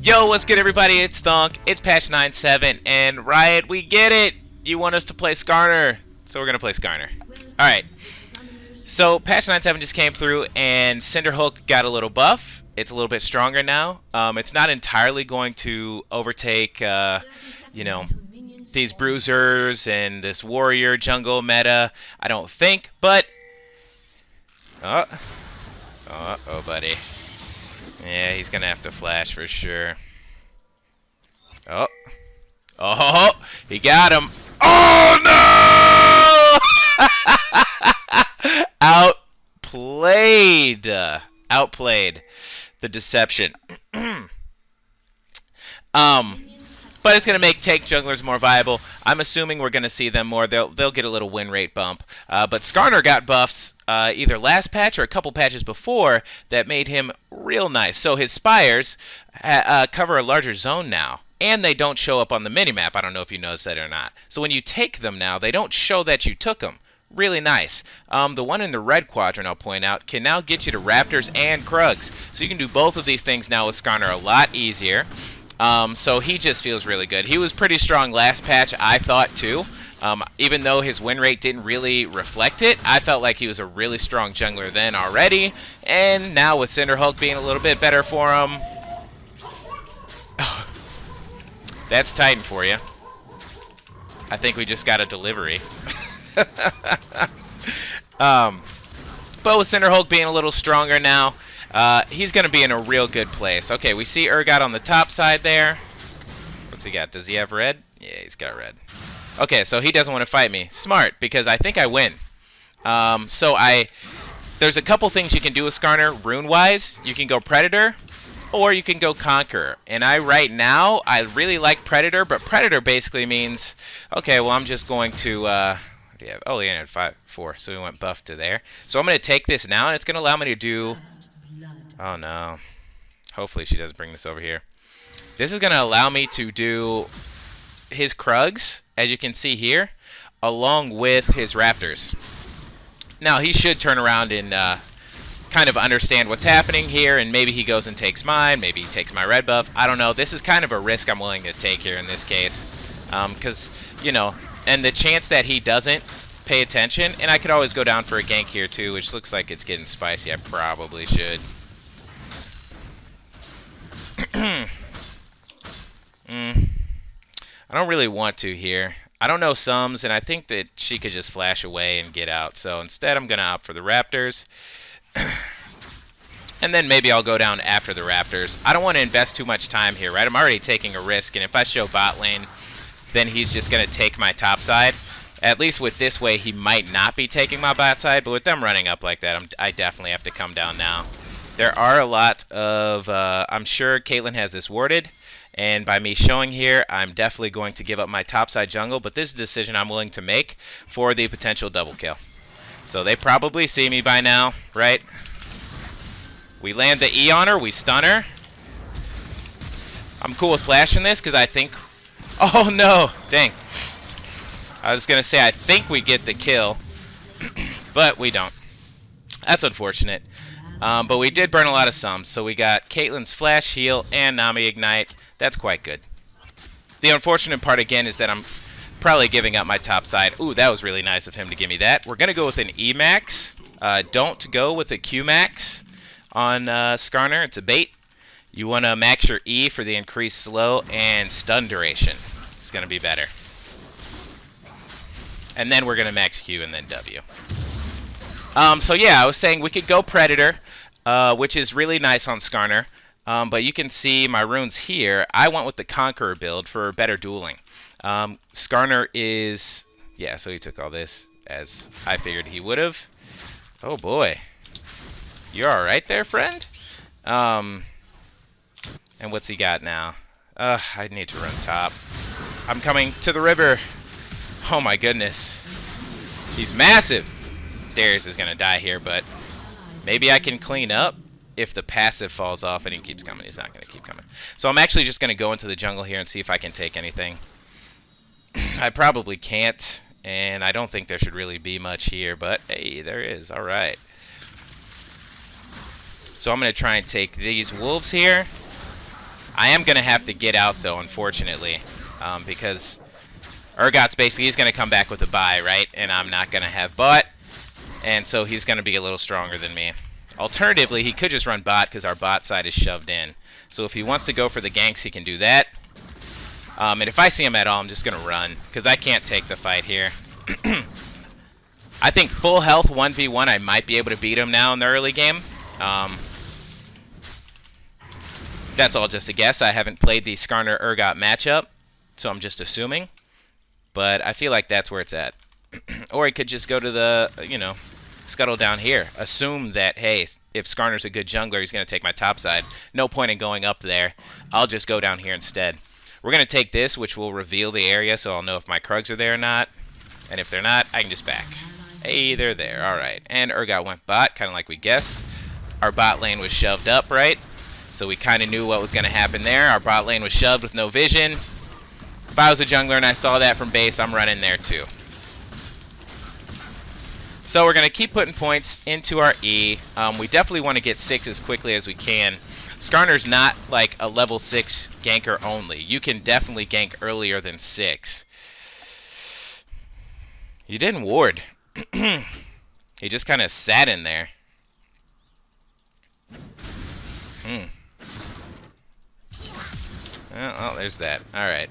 Yo, what's good, everybody? It's Thonk. It's patch 9.7, and Riot, we get it. You want us to play Skarner, so we're gonna play Skarner. All right. So patch 9.7 just came through, and Cinderhulk got a little buff. It's a little bit stronger now. It's not entirely going to overtake, these bruisers and this warrior jungle meta. I don't think, but oh, buddy. Yeah, he's gonna have to flash for sure. Oh, he got him. Oh no! Outplayed. Outplayed the deception. But it's gonna make tank junglers more viable. I'm assuming we're gonna see them more. They'll get a little win rate bump. But Skarner got buffs either last patch or a couple patches before that made him real nice. So his spires cover a larger zone now, and they don't show up on the minimap. I don't know if you noticed that or not. So when you take them now, they don't show that you took them. Really nice. The one in the red quadrant, I'll point out, can now get you to Raptors and Krugs. So you can do both of these things now with Skarner a lot easier. So he just feels really good. He was pretty strong last patch, I thought, too. Even though his win rate didn't really reflect it, I felt like he was a really strong jungler then already. And now with Cinderhulk being a little bit better for him, that's Titan for you. I think we just got a delivery. But with Cinderhulk being a little stronger now, he's going to be in a real good place. Okay, we see Urgot on the top side there. What's he got? Does he have red? Yeah, he's got red. Okay, so he doesn't want to fight me. Smart, because I think I win. There's a couple things you can do with Skarner rune-wise. You can go Predator, or you can go Conqueror. And right now, I really like Predator, but Predator basically means, okay, well, I'm just going to, what do you have? Oh, he only had 4, so we went buff to there. So I'm going to take this now, and it's going to allow me to do, oh no, hopefully she doesn't bring this over here. This is going to allow me to do his Krugs, as you can see here, along with his Raptors. Now, he should turn around and kind of understand what's happening here, and maybe he goes and takes mine, maybe he takes my red buff. I don't know. This is kind of a risk I'm willing to take here in this case. Because, and the chance that he doesn't pay attention, and I could always go down for a gank here too, which looks like it's getting spicy. I probably should. I don't really want to here. I don't know Sums, and I think that she could just flash away and get out. So instead, I'm going to opt for the Raptors. And then maybe I'll go down after the Raptors. I don't want to invest too much time here, right? I'm already taking a risk, and if I show bot lane, then he's just going to take my top side. At least with this way, he might not be taking my bot side, but with them running up like that, I definitely have to come down now. There are a lot of, I'm sure Caitlyn has this warded, and by me showing here, I'm definitely going to give up my topside jungle, but this is a decision I'm willing to make for the potential double kill. So they probably see me by now, right? We land the E on her, we stun her. I'm cool with flashing this because I think, oh no, dang. I was going to say I think we get the kill, but we don't. That's unfortunate. But we did burn a lot of sums, so we got Caitlyn's flash heal and Nami ignite. That's quite good. The unfortunate part again is that I'm probably giving up my top side. Ooh, that was really nice of him to give me that. We're going to go with an E max. Don't go with a Q max on Skarner. It's a bait. You want to max your E for the increased slow and stun duration. It's going to be better. And then we're going to max Q and then W. So yeah, I was saying we could go Predator, which is really nice on Skarner. But you can see my runes here. I went with the Conqueror build for better dueling. Skarner is, yeah, so he took all this as I figured he would have. Oh boy. You're alright there, friend? And what's he got now? I need to run top. I'm coming to the river. Oh my goodness. He's massive. Darius is going to die here, but maybe I can clean up if the passive falls off and he keeps coming. He's not going to keep coming. So I'm actually just going to go into the jungle here and see if I can take anything. I probably can't, and I don't think there should really be much here, but hey, there is. All right. So I'm going to try and take these wolves here. I am going to have to get out, though, unfortunately, because Urgot's basically, he's going to come back with a bye, right? And I'm not going to have bot, and so he's going to be a little stronger than me. Alternatively, he could just run bot because our bot side is shoved in. So if he wants to go for the ganks, he can do that. And if I see him at all, I'm just going to run because I can't take the fight here. I think full health 1v1, I might be able to beat him now in the early game. That's all just a guess. I haven't played the Skarner-Urgot matchup, so I'm just assuming. But I feel like that's where it's at. Or he could just go to the, you know, scuttle down here. Assume that, hey, if Skarner's a good jungler, he's going to take my top side. No point in going up there. I'll just go down here instead. We're going to take this, which will reveal the area, so I'll know if my Krugs are there or not. And if they're not, I can just back. Hey, they're there. All right. And Urgot went bot, kind of like we guessed. Our bot lane was shoved up, right? So we kind of knew what was going to happen there. Our bot lane was shoved with no vision. If I was a jungler and I saw that from base, I'm running there too. So we're going to keep putting points into our E. We definitely want to get 6 as quickly as we can. Skarner's not like a level 6 ganker only. You can definitely gank earlier than 6. He didn't ward. He just kind of sat in there. Oh, there's that. Alright.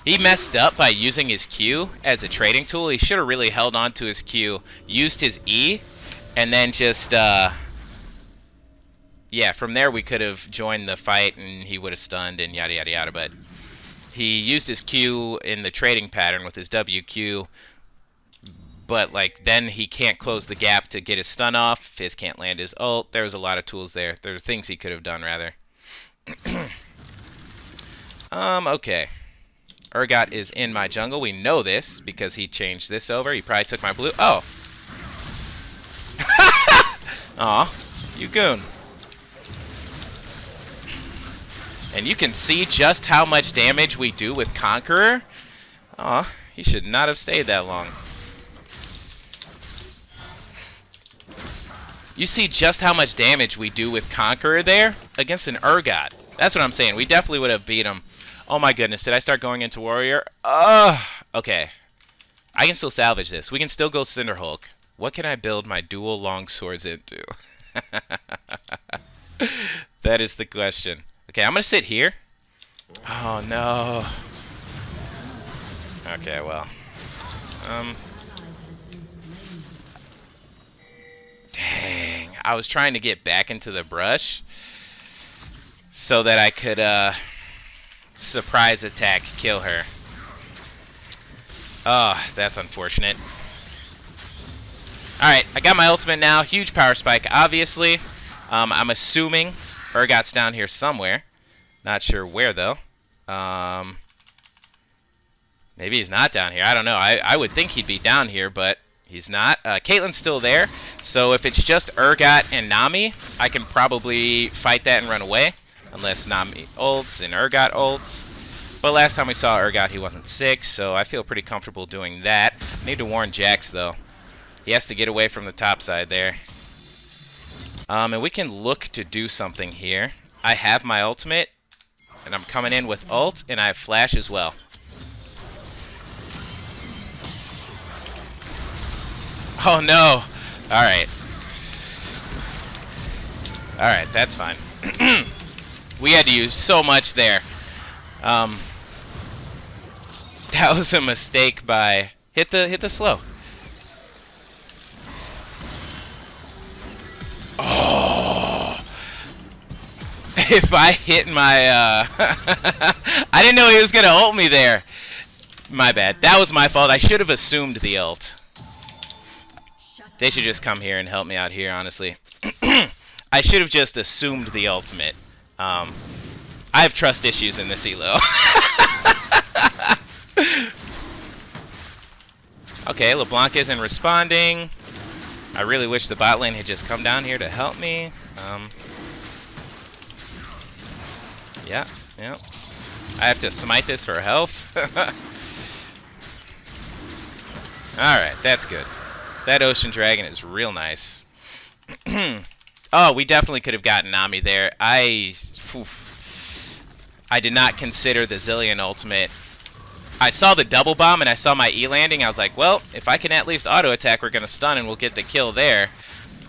He messed up by using his Q as a trading tool. He should have really held on to his Q, used his E, and then just, yeah, from there we could have joined the fight and he would have stunned and yada yada yada, but he used his Q in the trading pattern with his WQ, but like then he can't close the gap to get his stun off. Fizz can't land his ult. There was a lot of tools there. There are things he could have done rather. Okay. Urgot is in my jungle. We know this because he changed this over. He probably took my blue. Oh. Aw, you goon. And you can see just how much damage we do with Conqueror. Aw, he should not have stayed that long. You see just how much damage we do with Conqueror there against an Urgot. That's what I'm saying. We definitely would have beat him. Oh my goodness, did I start going into Warrior? Okay. I can still salvage this. We can still go Cinderhulk. What can I build my dual long swords into? That is the question. Okay, I'm going to sit here. Oh no. Okay, well. Dang. I was trying to get back into the brush so that I could, surprise attack, kill her. Oh, that's unfortunate. Alright, I got my ultimate now. Huge power spike, obviously. I'm assuming Urgot's down here somewhere. Not sure where, though. Maybe he's not down here. I don't know. I would think he'd be down here, but he's not. Caitlyn's still there. So if it's just Urgot and Nami, I can probably fight that and run away. Unless Nami ults and Urgot ults. But last time we saw Urgot, he wasn't 6, so I feel pretty comfortable doing that. Need to warn Jax, though. He has to get away from the top side there. And we can look to do something here. I have my ultimate, and I'm coming in with ult, and I have flash as well. Oh no! Alright. Alright, that's fine. We had to use so much there. That was a mistake by hit the slow. Oh! If I hit my I didn't know he was gonna ult me there. My bad. That was my fault. I should have assumed the ult. They should just come here and help me out here, honestly. I should have just assumed the ultimate. I have trust issues in this elo. Okay, LeBlanc isn't responding. I really wish the bot lane had just come down here to help me. Yeah. I have to smite this for health. Alright, that's good. That Ocean Dragon is real nice. Oh, we definitely could have gotten Nami there. I I did not consider the Zillion ultimate. I saw the double bomb and I saw my E landing. I was like, well, if I can at least auto attack, we're going to stun and we'll get the kill there.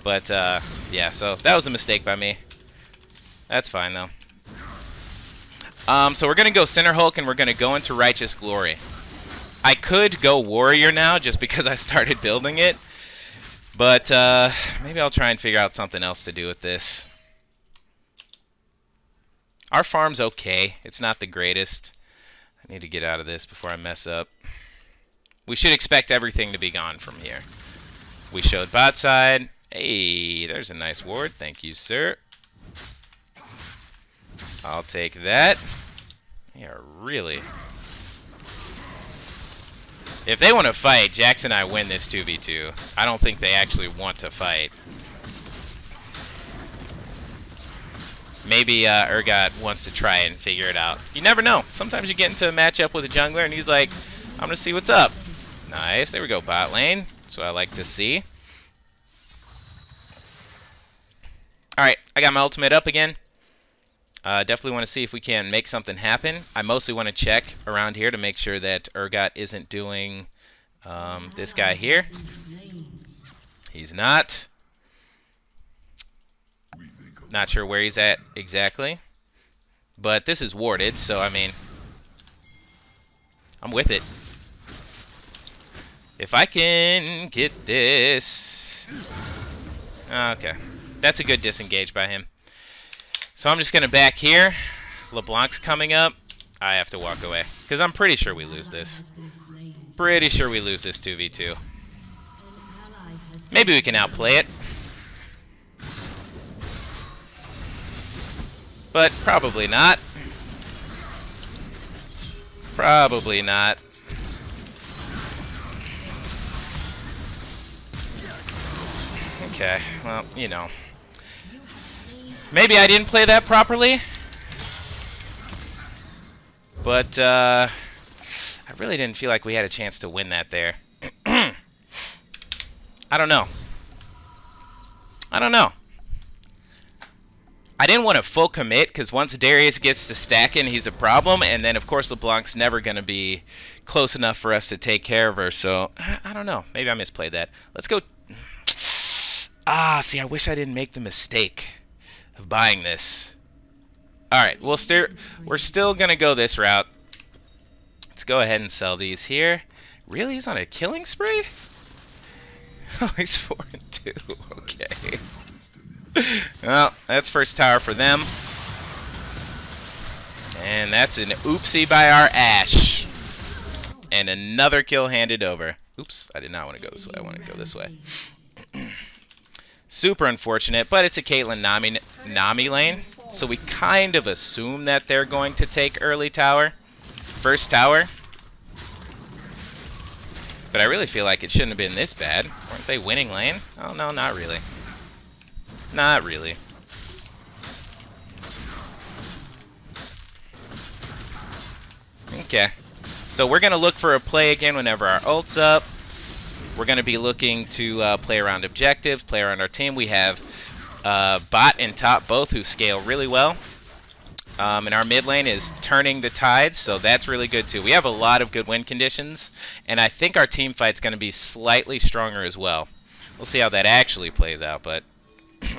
But, yeah, so that was a mistake by me. That's fine, though. So we're going to go Center Hulk and we're going to go into Righteous Glory. I could go Warrior now just because I started building it. But, maybe I'll try and figure out something else to do with this. Our farm's okay. It's not the greatest. I need to get out of this before I mess up. We should expect everything to be gone from here. We showed bot side. Hey, there's a nice ward. Thank you, sir. I'll take that. They are really... If they want to fight, Jax and I win this 2v2. I don't think they actually want to fight. Maybe Urgot wants to try and figure it out. You never know. Sometimes you get into a matchup with a jungler and he's like, I'm going to see what's up. Nice. There we go, bot lane. That's what I like to see. Alright, I got my ultimate up again. Definitely want to see if we can make something happen. I mostly want to check around here to make sure that Urgot isn't doing this guy here. He's not. Not sure where he's at exactly. But this is warded, so I mean, I'm with it. If I can get this... Okay. That's a good disengage by him. So I'm just going to back here. LeBlanc's coming up. I have to walk away. Because I'm pretty sure we lose this. Pretty sure we lose this 2v2. Maybe we can outplay it. But probably not. Probably not. Okay, well, you know. Maybe I didn't play that properly. But, I really didn't feel like we had a chance to win that there. I don't know. I don't know. I didn't want to full commit, because once Darius gets to stacking, he's a problem. And then, of course, LeBlanc's never going to be close enough for us to take care of her. So, I don't know. Maybe I misplayed that. Let's go. See, I wish I didn't make the mistake of buying this. Alright, we're still going to go this route. Let's go ahead and sell these here. Really? He's on a killing spree? Oh, he's 4-2. Okay. Well, that's first tower for them. And that's an oopsie by our Ashe. And another kill handed over. Oops, I did not want to go this way. I want to go this way. Super unfortunate, but it's a Caitlyn Nami lane. So we kind of assume that they're going to take early tower. First tower. But I really feel like it shouldn't have been this bad. Weren't they winning lane? Oh, no, not really. Not really. Okay. So we're going to look for a play again whenever our ult's up. We're going to be looking to play around objective, play around our team. We have bot and top both who scale really well. And our mid lane is turning the tides, so that's really good too. We have a lot of good win conditions, and I think our team fight's going to be slightly stronger as well. We'll see how that actually plays out, but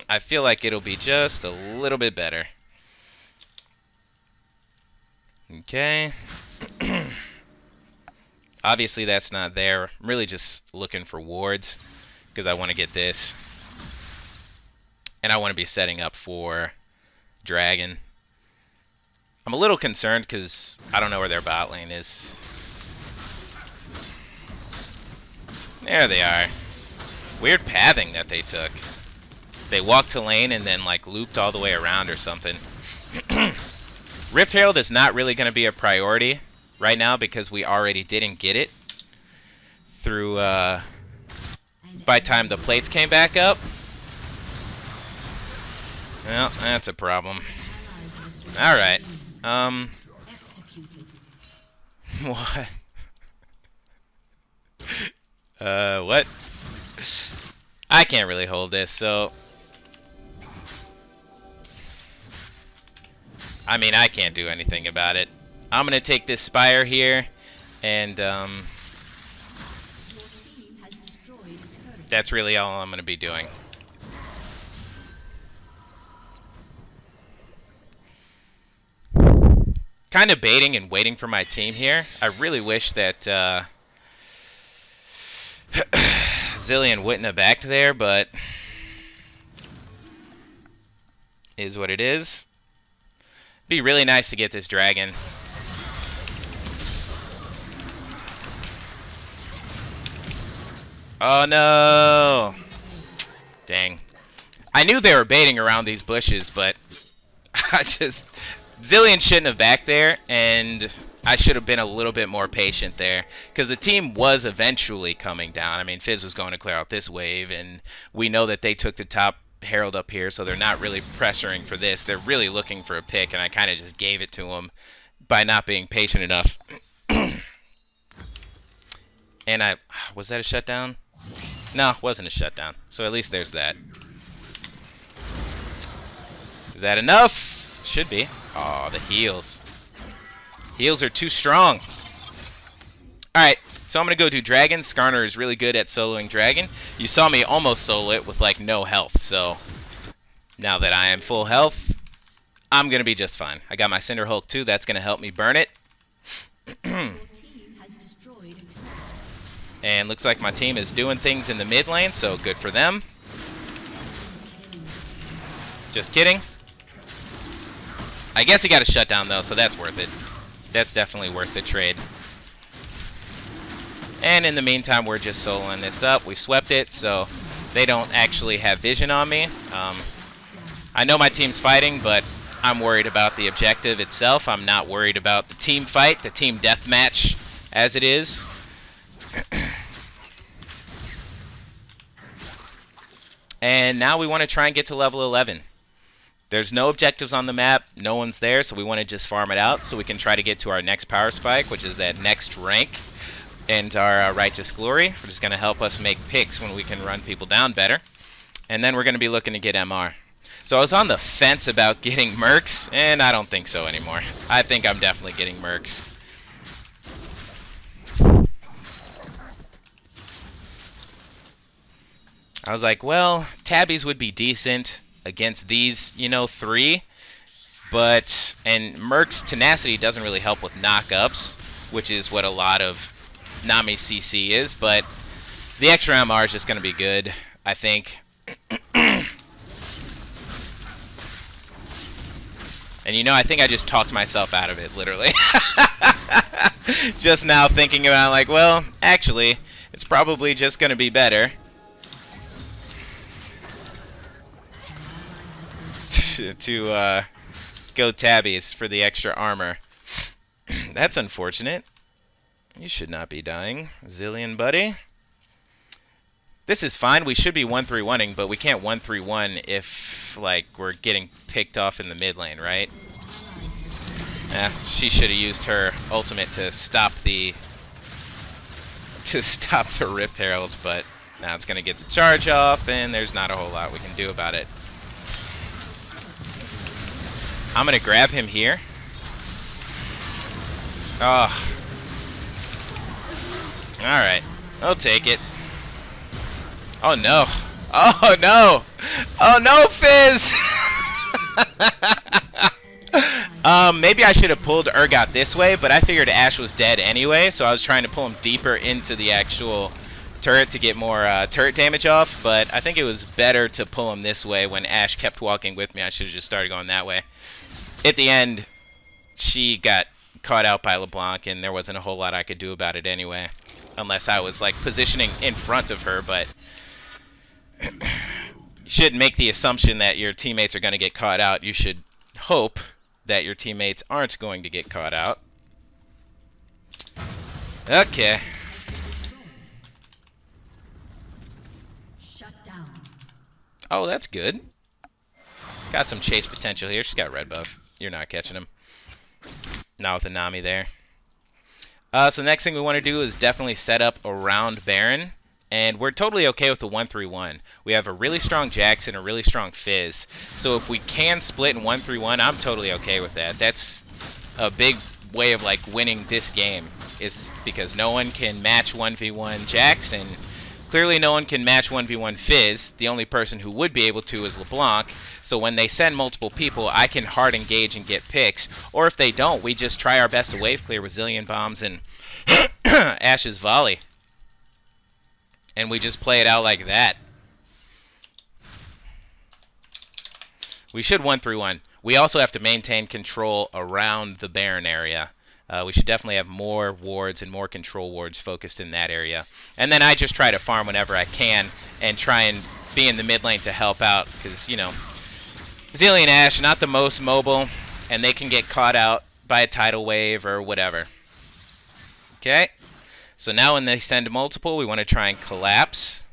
I feel like it'll be just a little bit better. Okay. Obviously that's not there. I'm really just looking for wards because I want to get this. And I want to be setting up for Dragon. I'm a little concerned because I don't know where their bot lane is. There they are. Weird pathing that they took. They walked to lane and then like looped all the way around or something. Rift Herald is not really going to be a priority right now because we already didn't get it through by time the plates came back up. Well, that's a problem. Alright. What? What? I can't really hold this, so I mean, I can't do anything about it. I'm going to take this Spire here, and that's really all I'm going to be doing. Kind of baiting and waiting for my team here. I really wish that Zilean wouldn't have backed there, but is what it is. Be really nice to get this dragon. Oh no! Dang. I knew they were baiting around these bushes, but I just... Zilean shouldn't have backed there, and I should have been a little bit more patient there, because the team was eventually coming down. I mean, Fizz was going to clear out this wave, and we know that they took the top Herald up here, so they're not really pressuring for this. They're really looking for a pick, and I kind of just gave it to them by not being patient enough. And I... Was that a shutdown? No, it wasn't a shutdown. So at least there's that. Is that enough? Should be. Oh, the heals. Heals are too strong. Alright, so I'm going to go do Dragon. Skarner is really good at soloing Dragon. You saw me almost solo it with like no health, so now that I am full health, I'm going to be just fine. I got my Cinder Hulk too. That's going to help me burn it. And looks like my team is doing things in the mid lane, so good for them. Just kidding. I guess he got a shutdown though, so that's worth it. That's definitely worth the trade. And in the meantime, we're just soloing this up. We swept it, so they don't actually have vision on me. I know my team's fighting, but I'm worried about the objective itself. I'm not worried about the team fight, the team deathmatch as it is. And now we want to try and get to level 11. There's no objectives on the map, no one's there, so we want to just farm it out so we can try to get to our next power spike, which is that next rank, and our Righteous Glory, which is going to help us make picks when we can run people down better. And then we're going to be looking to get MR. So I was on the fence about getting Mercs, and I don't think so anymore. I think I'm definitely getting Mercs. I was like, well, Tabbies would be decent against these, you know, three. But, and Merc's tenacity doesn't really help with knockups, which is what a lot of Nami CC is. But the extra MR is just going to be good, I think. And you know, I think I just talked myself out of it, literally. Just now thinking about it, like, well, actually, it's probably just going to be better to go Tabbies for the extra armor. That's unfortunate. You should not be dying, Zilean buddy. This is fine. We should be 1-3-1-ing, but we can't 1-3-1 if, like, we're getting picked off in the mid lane, right? She should have used her ultimate to stop the Rift Herald, but now it's gonna get the charge off, and there's not a whole lot we can do about it. I'm gonna grab him here. Oh. Alright. I'll take it. Oh no. Oh no! Oh no, Fizz! Maybe I should have pulled Urgot this way, but I figured Ashe was dead anyway, so I was trying to pull him deeper into the actual turret to get more turret damage off, but I think it was better to pull him this way when Ashe kept walking with me. I should have just started going that way. At the end, she got caught out by LeBlanc, and there wasn't a whole lot I could do about it anyway. Unless I was, like, positioning in front of her, but you shouldn't make the assumption that your teammates are going to get caught out. You should hope that your teammates aren't going to get caught out. Okay. Oh, that's good. Got some chase potential here. She's got red buff. You're not catching him. Not with the Nami there. So the next thing we want to do is definitely set up around Baron And we're totally okay with the 1-3-1. We have a really strong Jax and a really strong Fizz. So if we can split in 1-3-1, I'm totally okay with that. That's a big way of like winning this game, is because no one can match 1v1 Jax, and clearly no one can match 1v1 Fizz. The only person who would be able to is LeBlanc. So when they send multiple people, I can hard engage and get picks. Or if they don't, we just try our best to wave clear with Zillion Bombs and Ash's Volley. And we just play it out like that. We should 1-3-1. We also have to maintain control around the Baron area. We should definitely have more wards and more control wards focused in that area. And then I just try to farm whenever I can and try and be in the mid lane to help out. Because, you know, Zillion Ash, not the most mobile, and they can get caught out by a tidal wave or whatever. Okay. So now when they send multiple, we want to try and collapse.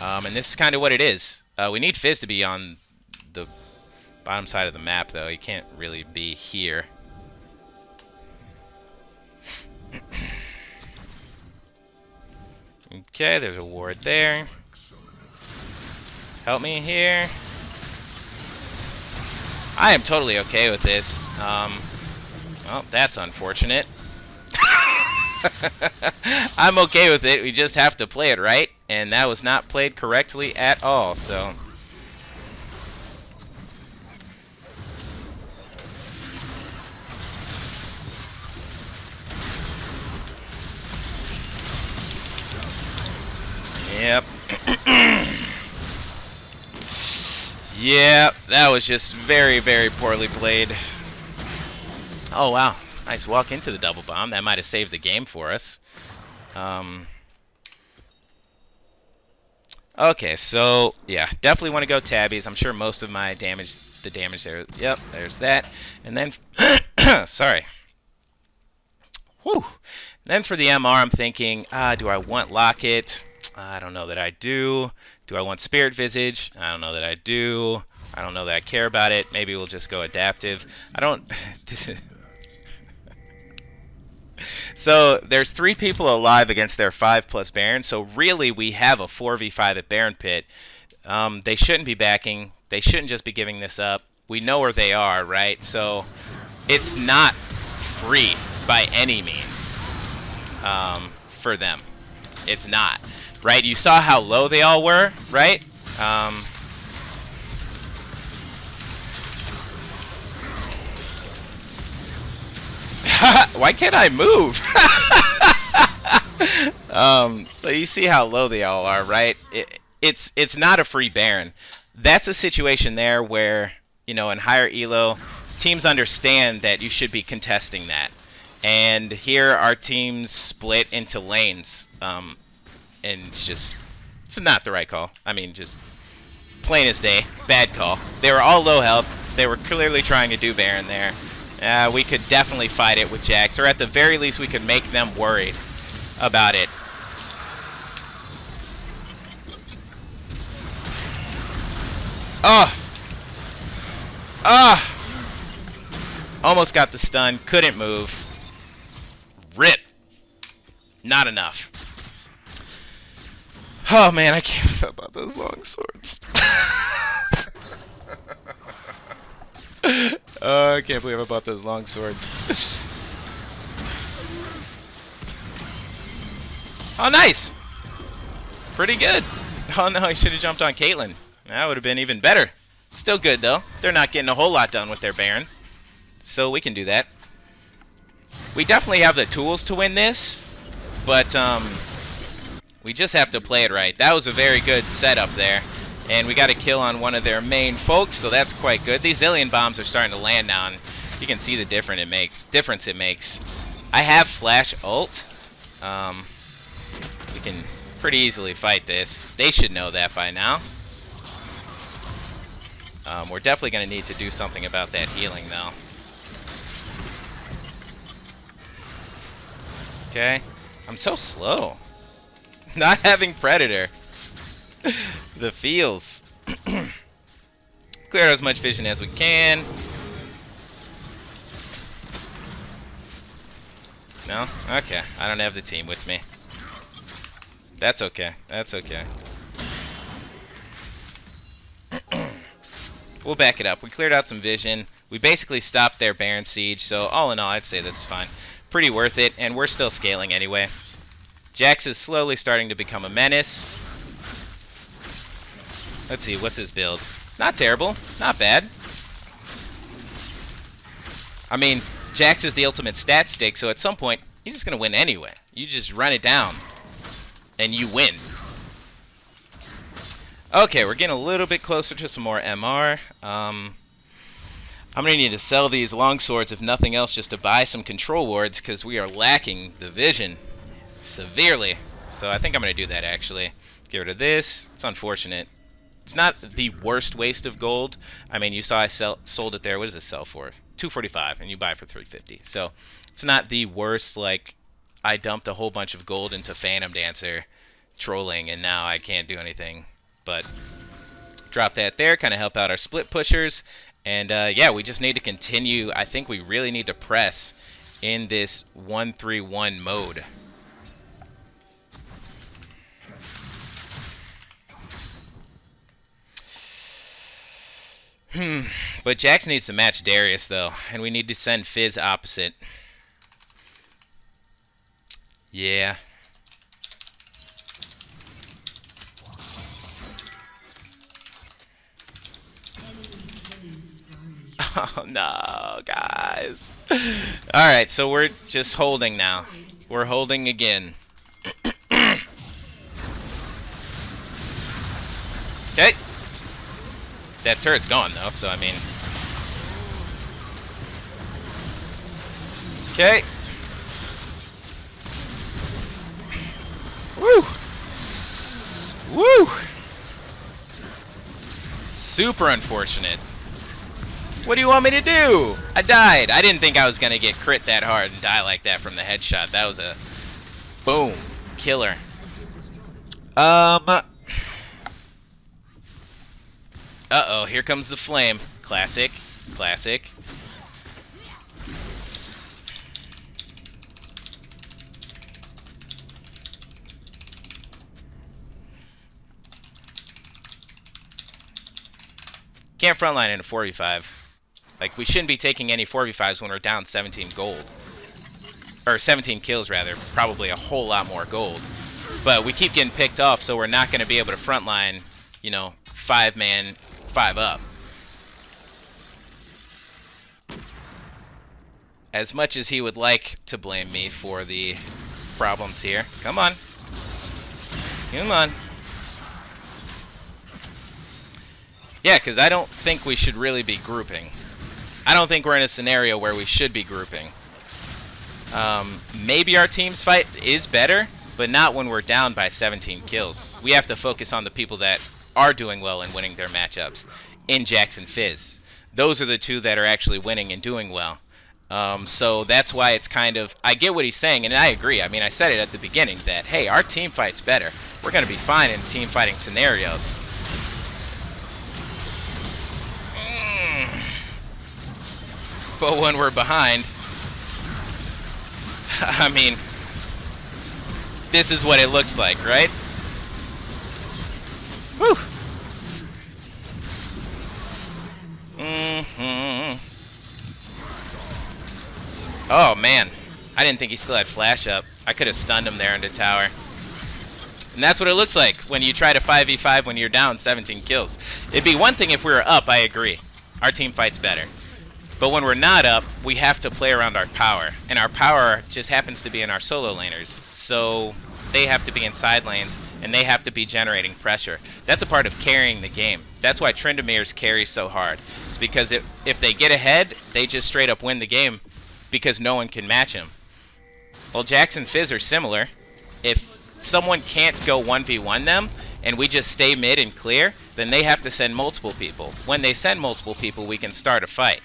And this is kind of what it is. We need Fizz to be on the bottom side of the map, though. He can't really be here. Okay, there's a ward there. Help me here. I am totally okay with this. Well, that's unfortunate. I'm okay with it. We just have to play it right, and that was not played correctly at all, so... Yep. Yeah, that was just very, very poorly played. Oh, wow. Nice walk into the double bomb. That might have saved the game for us. Okay, so, yeah, definitely want to go tabbies. I'm sure most of my damage, the damage there, yep, there's that. And then, sorry. Whew. Then for the MR, I'm thinking, do I want Locket? I don't know that I do. Do I want Spirit Visage? I don't know that I do. I don't know that I care about it. Maybe we'll just go adaptive. I don't... So there's 3 people alive against their 5+ Baron, so really we have a 4v5 at Baron Pit. They shouldn't be backing. They shouldn't just be giving this up. We know where they are, right? So it's not free by any means for them. It's not. Right? You saw how low they all were, right? Why can't I move? So you see how low they all are, right? It's not a free Baron. That's a situation there where, you know, in higher elo, teams understand that you should be contesting that. And here our teams split into lanes. And it's not the right call. I mean, just plain as day, bad call. They were all low health. They were clearly trying to do Baron there. We could definitely fight it with Jax, or at the very least we could make them worried about it. Oh! Ah! Almost got the stun, couldn't move. Rip! Not enough. Oh man, I can't believe about those long swords. Oh, I can't believe I bought those long swords. Oh, nice! Pretty good. Oh no, I should have jumped on Caitlyn. That would have been even better. Still good though. They're not getting a whole lot done with their Baron. So we can do that. We definitely have the tools to win this, but we just have to play it right. That was a very good setup there. And we got a kill on one of their main folks, so that's quite good. These Zillion bombs are starting to land now, and you can see the difference it makes. I have flash ult. We can pretty easily fight this. They should know that by now. We're definitely going to need to do something about that healing, though. Okay. I'm so slow. Not having Predator. The feels. Clear as much vision as we can. No? Okay. I don't have the team with me. That's okay. That's okay. We'll back it up. We cleared out some vision. We basically stopped their Baron Siege, so all in all, I'd say this is fine. Pretty worth it, and we're still scaling anyway. Jax is slowly starting to become a menace. Let's see, what's his build? Not terrible. Not bad. I mean, Jax is the ultimate stat stick, so at some point, he's just going to win anyway. You just run it down, and you win. Okay, we're getting a little bit closer to some more MR. I'm going to need to sell these longswords, if nothing else, just to buy some control wards, because we are lacking the vision severely. So I think I'm going to do that, actually. Get rid of this. It's unfortunate. It's not the worst waste of gold. I mean, you saw I sold it there. What does it sell for? $245, and you buy it for $350. So it's not the worst, like, I dumped a whole bunch of gold into Phantom Dancer trolling, and now I can't do anything. But drop that there, kind of help out our split pushers. And yeah, we just need to continue. I think we really need to press in this 1-3-1 mode. But Jax needs to match Darius, though. And we need to send Fizz opposite. Yeah. Oh no, guys. Alright, so we're just holding now. We're holding again. Okay. That turret's gone though, so I mean. Okay. Woo! Woo! Super unfortunate. What do you want me to do? I died. I didn't think I was going to get crit that hard and die like that from the headshot. That was a boom. Killer. Uh-oh, here comes the flame. Classic. Classic. Can't frontline in a 4v5. Like, we shouldn't be taking any 4v5s when we're down 17 gold. Or 17 kills, rather. Probably a whole lot more gold. But we keep getting picked off, so we're not going to be able to frontline, you know, 5-man, 5-up. As much as he would like to blame me for the problems here. Come on. Come on. Yeah, because I don't think we should really be grouping. I don't think we're in a scenario where we should be grouping. Maybe our team's fight is better, but not when we're down by 17 kills. We have to focus on the people that are doing well and winning their matchups in Jax and Fizz. Those are the two that are actually winning and doing well. So that's why it's kind of... I get what he's saying, and I agree. I mean, I said it at the beginning that, hey, our team fight's better. We're going to be fine in team fighting scenarios. But when we're behind, I mean, this is what it looks like, right? Whew. Oh, man. I didn't think he still had flash up. I could have stunned him there into tower. And that's what it looks like when you try to 5v5 when you're down 17 kills. It'd be one thing if we were up, I agree. Our team fights better. But when we're not up, we have to play around our power. And our power just happens to be in our solo laners. So they have to be in side lanes, and they have to be generating pressure. That's a part of carrying the game. That's why Trindamirs carry so hard. It's because if they get ahead, they just straight up win the game because no one can match them. Well, Jax and Fizz are similar. If someone can't go 1v1 them, and we just stay mid and clear, then they have to send multiple people. When they send multiple people, we can start a fight.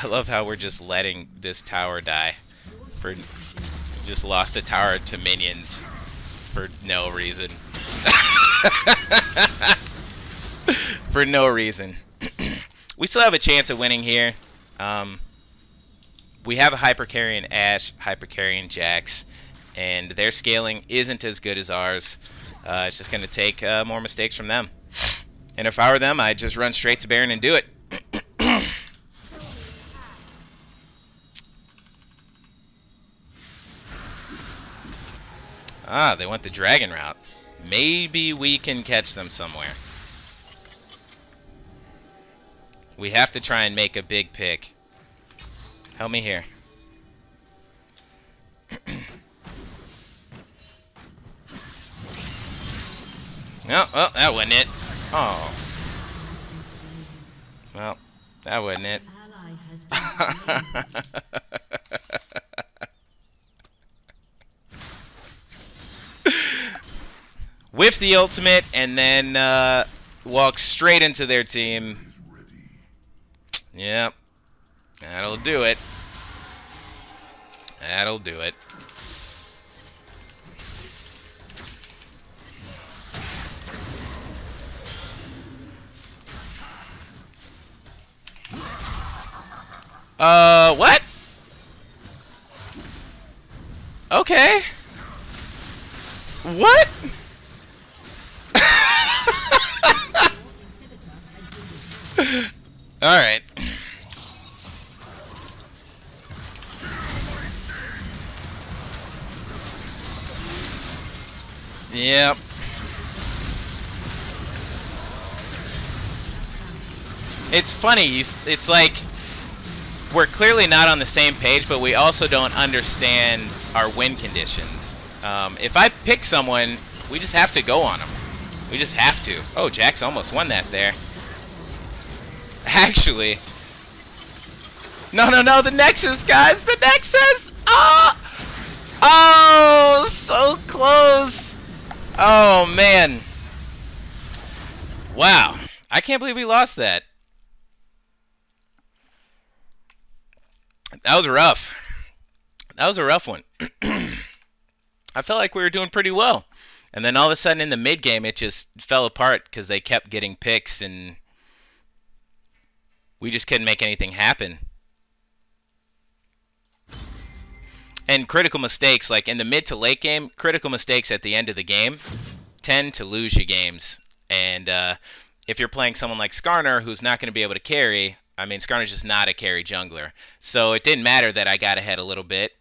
I love how we're just letting this tower die. Just lost a tower to minions for no reason. For no reason. We still have a chance of winning here. We have a Hypercarrion Ashe, Hypercarrion Jax, and their scaling isn't as good as ours. It's just going to take more mistakes from them. And if I were them, I'd just run straight to Baron and do it. Ah, they went the dragon route. Maybe we can catch them somewhere. We have to try and make a big pick. Help me here. No, well, that wasn't it. Oh. Well, that wasn't it. Whiff the ultimate and then walk straight into their team. Yep. That'll do it. That'll do it. What? Okay. What? Alright. Yep. It's funny, it's like we're clearly not on the same page, but we also don't understand our win conditions. If I pick someone, we just have to go on them. We just have to. Oh, Jax almost won that there. Actually. No, the Nexus, guys! The Nexus! Oh! Oh, so close! Oh, man. Wow. I can't believe we lost that. That was rough. That was a rough one. I felt like we were doing pretty well. And then all of a sudden in the mid game it just fell apart because they kept getting picks and we just couldn't make anything happen. And critical mistakes, like in the mid to late game, critical mistakes at the end of the game tend to lose you games. And if you're playing someone like Skarner who's not going to be able to carry, I mean, Skarner's just not a carry jungler. So it didn't matter that I got ahead a little bit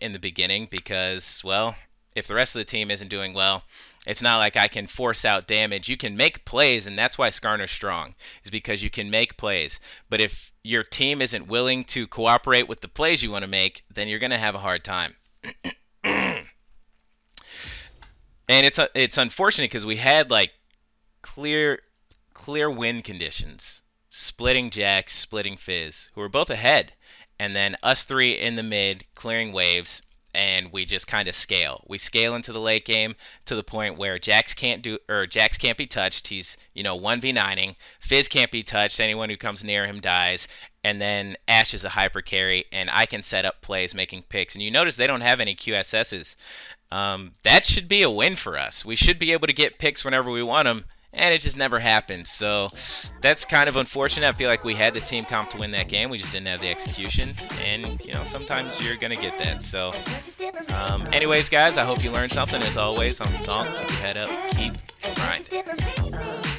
in the beginning because, well, if the rest of the team isn't doing well, it's not like I can force out damage. You can make plays, and that's why Skarner's strong, is because you can make plays. But if your team isn't willing to cooperate with the plays you want to make, then you're going to have a hard time. And it's unfortunate because we had like clear win conditions. Splitting Jax, splitting Fizz, who were both ahead, and then us three in the mid clearing waves, and we just kind of scale. We scale into the late game to the point where Jax can't be touched. He's 1v9ing. Fizz can't be touched. Anyone who comes near him dies. And then Ashe is a hyper carry, and I can set up plays making picks. And you notice they don't have any QSSs. That should be a win for us. We should be able to get picks whenever we want them. And it just never happened. So that's kind of unfortunate. I feel like we had the team comp to win that game. We just didn't have the execution. And, sometimes you're going to get that. So, anyways, guys, I hope you learned something. As always, I'm Thonk. Keep your head up. Keep grinding.